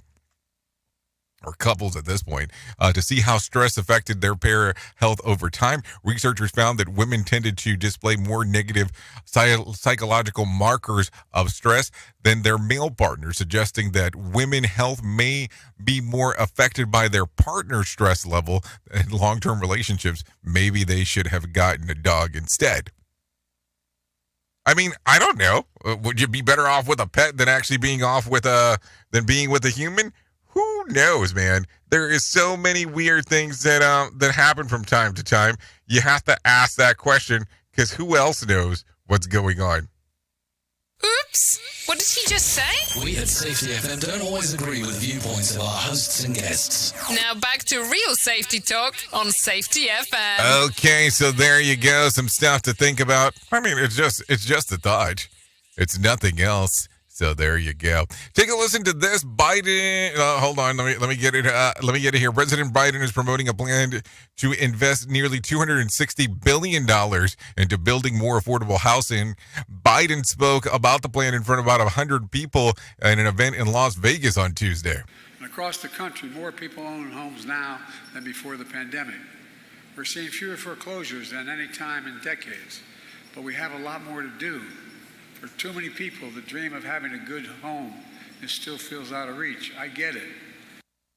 or couples at this point, to see how stress affected their pair health over time. Researchers found that women tended to display more negative psychological markers of stress than their male partners, suggesting that women health may be more affected by their partner's stress level in long-term relationships. Maybe they should have gotten a dog instead. I mean, I don't know. Would you be better off with a pet than actually being with a human? Who knows, man? There is so many weird things that happen from time to time. You have to ask that question, because who else knows what's going on? Oops! What did he just say? We at Safety FM don't always agree with viewpoints of our hosts and guests. Now back to real safety talk on Safety FM. Okay, so there you go. Some stuff to think about. I mean, it's just a thought. It's nothing else. So there you go. Take a listen to this. Biden. Hold on. Let me get it. Let me get it here. President Biden is promoting a plan to invest nearly $260 billion into building more affordable housing. Biden spoke about the plan in front of about 100 people at an event in Las Vegas on Tuesday. Across the country, more people own homes now than before the pandemic. We're seeing fewer foreclosures than any time in decades, but we have a lot more to do. For too many people, the dream of having a good home still feels out of reach. I get it.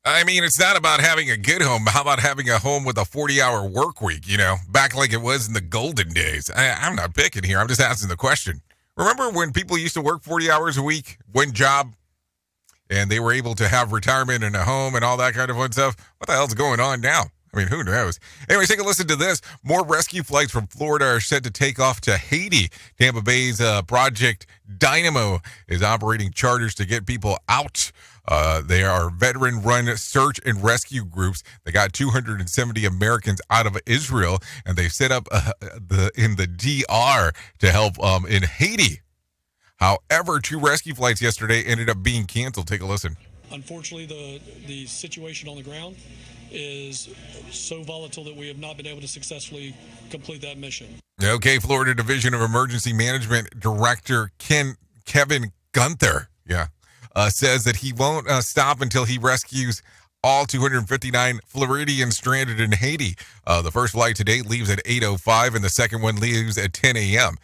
I mean, it's not about having a good home. How about having a home with a 40-hour work week, back like it was in the golden days? I'm not picking here. I'm just asking the question. Remember when people used to work 40 hours a week, one job, and they were able to have retirement and a home and all that kind of fun stuff? What the hell's going on now? I mean, who knows? Anyway, take a listen to this. More rescue flights from Florida are set to take off to Haiti. Tampa Bay's Project Dynamo is operating charters to get people out. They are veteran-run search and rescue groups. They got 270 Americans out of Israel, and they set up in the DR to help in Haiti. However, 2 rescue flights yesterday ended up being canceled. Take a listen. Unfortunately, the situation on the ground is so volatile that we have not been able to successfully complete that mission. Okay, Florida Division of Emergency Management Director Kevin Gunther, says that he won't stop until he rescues all 259 Floridians stranded in Haiti. The first flight to date leaves at 8:05, and the second one leaves at 10 a.m.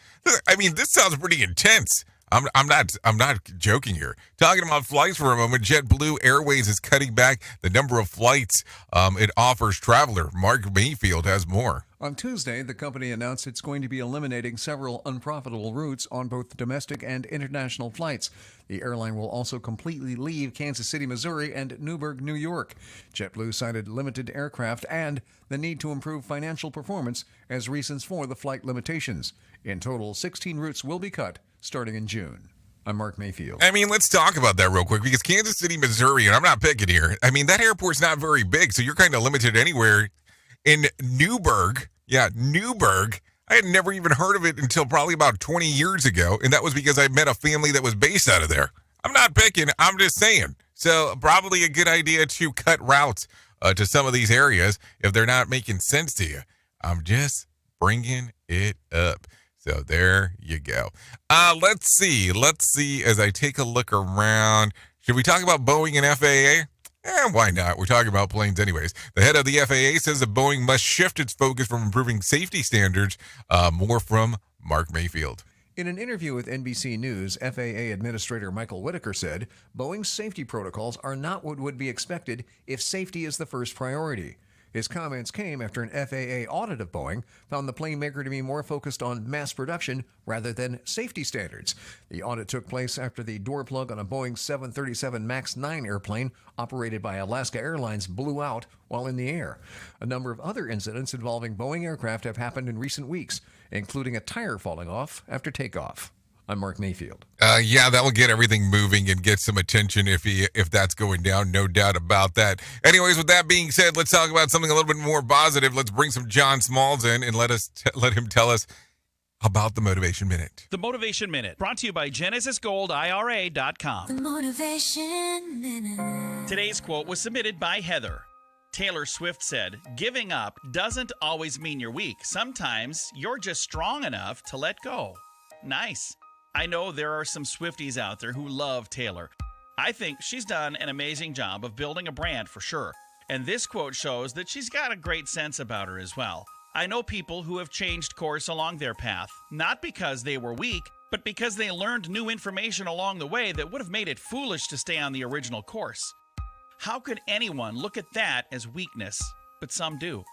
I mean, this sounds pretty intense. I'm not joking here. Talking about flights for a moment, JetBlue Airways is cutting back the number of flights it offers traveler. Mark Mayfield has more. On Tuesday, the company announced it's going to be eliminating several unprofitable routes on both domestic and international flights. The airline will also completely leave Kansas City, Missouri, and Newburgh, New York. JetBlue cited limited aircraft and the need to improve financial performance as reasons for the flight limitations. In total, 16 routes will be cut starting in June. I'm Mark Mayfield. I mean, let's talk about that real quick, because Kansas City, Missouri, and I'm not picking here, I mean, that airport's not very big, so you're kind of limited anywhere. In Newburgh, Newburgh, I had never even heard of it until probably about 20 years ago, and that was because I met a family that was based out of there. I'm not picking, I'm just saying. So probably a good idea to cut routes to some of these areas if they're not making sense to you. I'm just bringing it up. So there you go. Let's see as I take a look around. Should we talk about Boeing and FAA? Why not? We're talking about planes anyways. The head of the FAA says that Boeing must shift its focus from improving safety standards. More from Mark Mayfield. In an interview with NBC News, FAA Administrator Michael Whitaker said Boeing's safety protocols are not what would be expected if safety is the first priority. His comments came after an FAA audit of Boeing found the plane maker to be more focused on mass production rather than safety standards. The audit took place after the door plug on a Boeing 737 MAX 9 airplane operated by Alaska Airlines blew out while in the air. A number of other incidents involving Boeing aircraft have happened in recent weeks, including a tire falling off after takeoff. I'm Mark Mayfield. That will get everything moving and get some attention if that's going down, no doubt about that. Anyways, with that being said, let's talk about something a little bit more positive. Let's bring some John Smalls in and let him tell us about the Motivation Minute. The Motivation Minute, brought to you by GenesisGoldIRA.com. The Motivation Minute. Today's quote was submitted by Heather. Taylor Swift said, "Giving up doesn't always mean you're weak. Sometimes you're just strong enough to let go." Nice. I know there are some Swifties out there who love Taylor. I think she's done an amazing job of building a brand for sure. And this quote shows that she's got a great sense about her as well. I know people who have changed course along their path, not because they were weak, but because they learned new information along the way that would have made it foolish to stay on the original course. How could anyone look at that as weakness? But some do.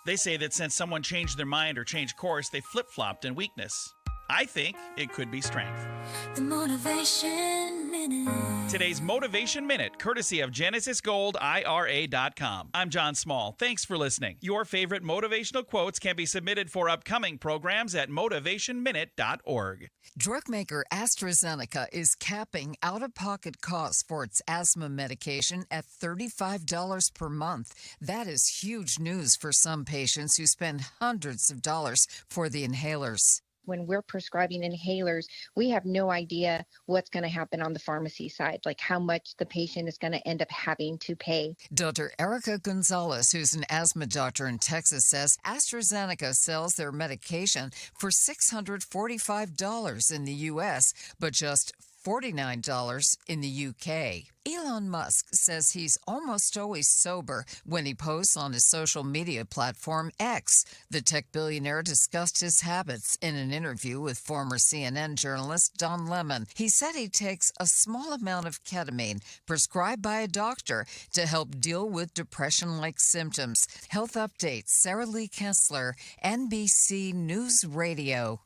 They say that since someone changed their mind or changed course, they flip-flopped in weakness. I think it could be strength. The Motivation Minute. Today's Motivation Minute, courtesy of GenesisGoldIRA.com. I'm John Small. Thanks for listening. Your favorite motivational quotes can be submitted for upcoming programs at motivationminute.org. Drug maker AstraZeneca is capping out-of-pocket costs for its asthma medication at $35 per month. That is huge news for some patients who spend hundreds of dollars for the inhalers. When we're prescribing inhalers, we have no idea what's going to happen on the pharmacy side, like how much the patient is going to end up having to pay. Dr. Erica Gonzalez, who's an asthma doctor in Texas, says AstraZeneca sells their medication for $645 in the U.S., but just $49 in the UK. Elon Musk says he's almost always sober when he posts on his social media platform X. The tech billionaire discussed his habits in an interview with former CNN journalist Don Lemon. He said he takes a small amount of ketamine prescribed by a doctor to help deal with depression-like symptoms. Health updates, Sarah Lee Kessler, NBC News Radio.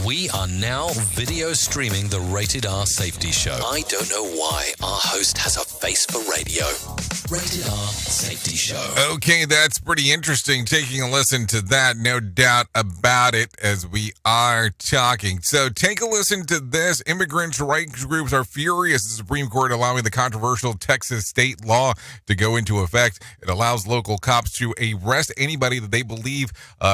We are now video streaming the Rated R Safety Show. I don't know why our host has a face for radio. Rated R Safety Show. Okay, that's pretty interesting. Taking a listen to that, no doubt about it, as we are talking. So take a listen to this. Immigrants' rights groups are furious at the Supreme Court allowing the controversial Texas state law to go into effect. It allows local cops to arrest anybody that they believe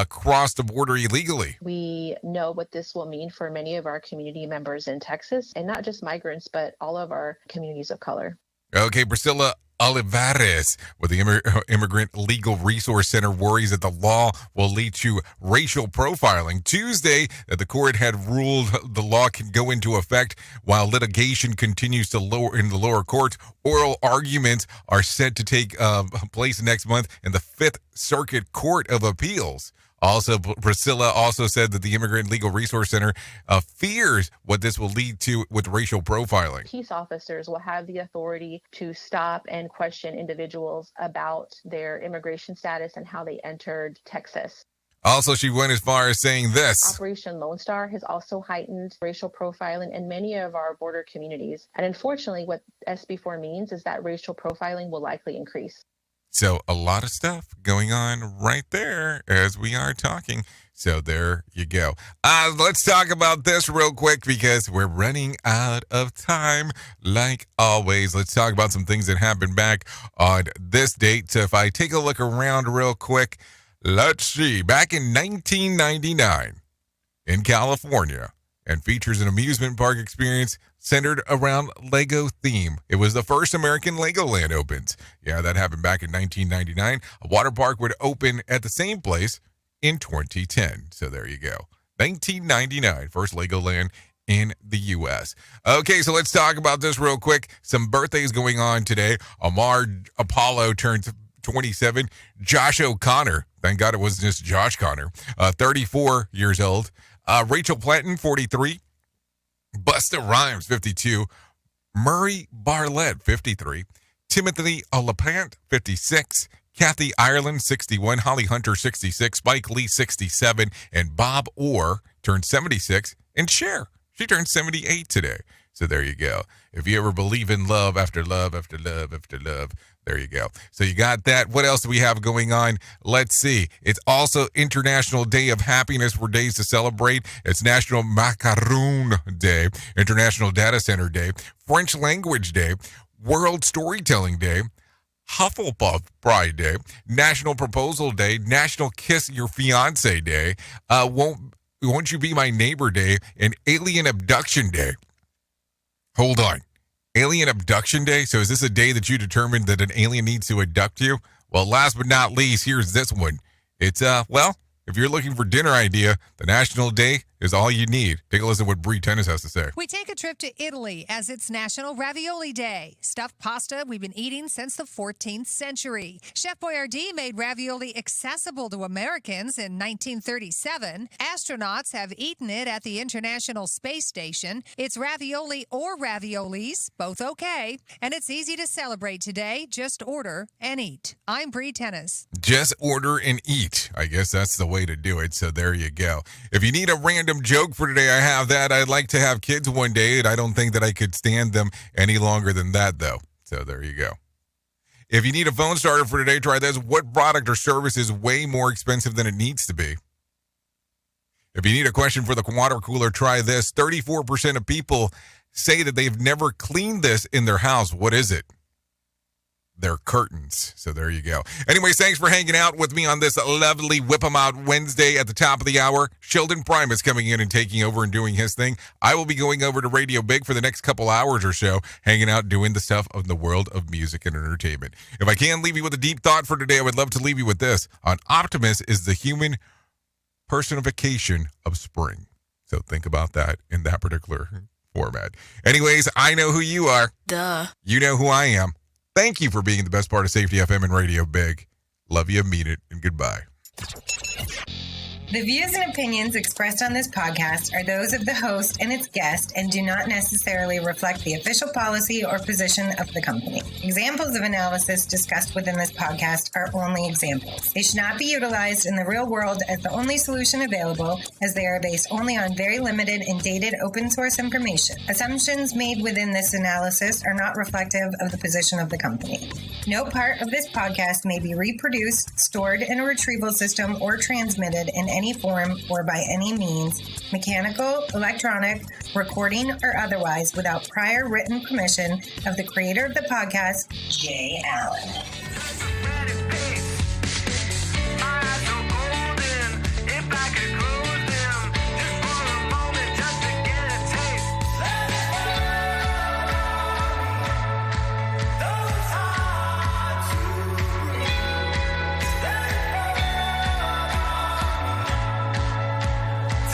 crossed the border illegally. We know what this will mean for many of our community members in Texas, and not just migrants, but all of our communities of color. Okay, Priscilla Olivares with the Immigrant Legal Resource Center worries that the law will lead to racial profiling. Tuesday, that the court had ruled the law can go into effect while litigation continues to in the lower courts. Oral arguments are set to take place next month in the Fifth Circuit Court of Appeals. Also, Priscilla also said that the Immigrant Legal Resource Center fears what this will lead to with racial profiling. Peace officers will have the authority to stop and question individuals about their immigration status and how they entered Texas. Also, she went as far as saying this. Operation Lone Star has also heightened racial profiling in many of our border communities. And unfortunately, what SB4 means is that racial profiling will likely increase. So a lot of stuff going on right there as we are talking. So there you go. Let's talk about this real quick because we're running out of time. Like always, let's talk about some things that happened back on this date. So if I take a look around real quick, let's see. Back in 1999 in California, and features an amusement park experience centered around Lego theme. It was the first American Legoland opens. Yeah, that happened back in 1999. A water park would open at the same place in 2010. So there you go. 1999, first Legoland in the U.S. Okay, so let's talk about this real quick. Some birthdays going on today. Amar Apollo turns 27. Josh O'Connor, thank God it wasn't just Josh Connor, 34 years old. Rachel Planton, 43. Busta Rhymes, 52. Murray Bartlett, 53. Timothy LaPlante, 56. Kathy Ireland, 61. Holly Hunter, 66. Spike Lee, 67. And Bob Orr turned 76. And Cher, she turned 78 today. So there you go. If you ever believe in love after love after love after love, there you go. So you got that. What else do we have going on? Let's see. It's also International Day of Happiness for days to celebrate. It's National Macaroon Day, International Data Center Day, French Language Day, World Storytelling Day, Hufflepuff Pride Day, National Proposal Day, National Kiss Your Fiance Day, Won't You Be My Neighbor Day, and Alien Abduction Day. Hold on. Alien Abduction Day? So is this a day that you determined that an alien needs to abduct you? Well, last but not least, here's this one. It's, if you're looking for dinner idea, the National Day is all you need. Take a listen to what Bree Tennis has to say. We take a trip to Italy as it's National Ravioli Day. Stuffed pasta we've been eating since the 14th century. Chef Boyardee made ravioli accessible to Americans in 1937. Astronauts have eaten it at the International Space Station. It's ravioli or raviolis, both okay. And it's easy to celebrate today. Just order and eat. I'm Bree Tennis. Just order and eat. I guess that's the way to do it. So there you go. If you need a random joke for today, I have that. I'd like to have kids one day, and I don't think that I could stand them any longer than that, though. So there you go. If you need a phone starter for today, try this. What product or service is way more expensive than it needs to be? If you need a question for the water cooler, try this. 34% of people say that they've never cleaned this in their house. What is it? Their curtains. So there you go. Anyways, thanks for hanging out with me on this lovely Whip 'em Out Wednesday at the top of the hour. Sheldon Prime is coming in and taking over and doing his thing. I will be going over to Radio Big for the next couple hours or so, hanging out doing the stuff of the world of music and entertainment. If I can leave you with a deep thought for today, I would love to leave you with this. On Optimus is the human personification of spring. So think about that in that particular format. Anyways, I know who you are. Duh. You know who I am. Thank you for being the best part of Safety FM and Radio Big. Love you, mean it, and goodbye. The views and opinions expressed on this podcast are those of the host and its guest and do not necessarily reflect the official policy or position of the company. Examples of analysis discussed within this podcast are only examples. They should not be utilized in the real world as the only solution available, as they are based only on very limited and dated open source information. Assumptions made within this analysis are not reflective of the position of the company. No part of this podcast may be reproduced, stored in a retrieval system, or transmitted in any form or by any means, mechanical, electronic, recording, or otherwise, without prior written permission of the creator of the podcast, Jay Allen.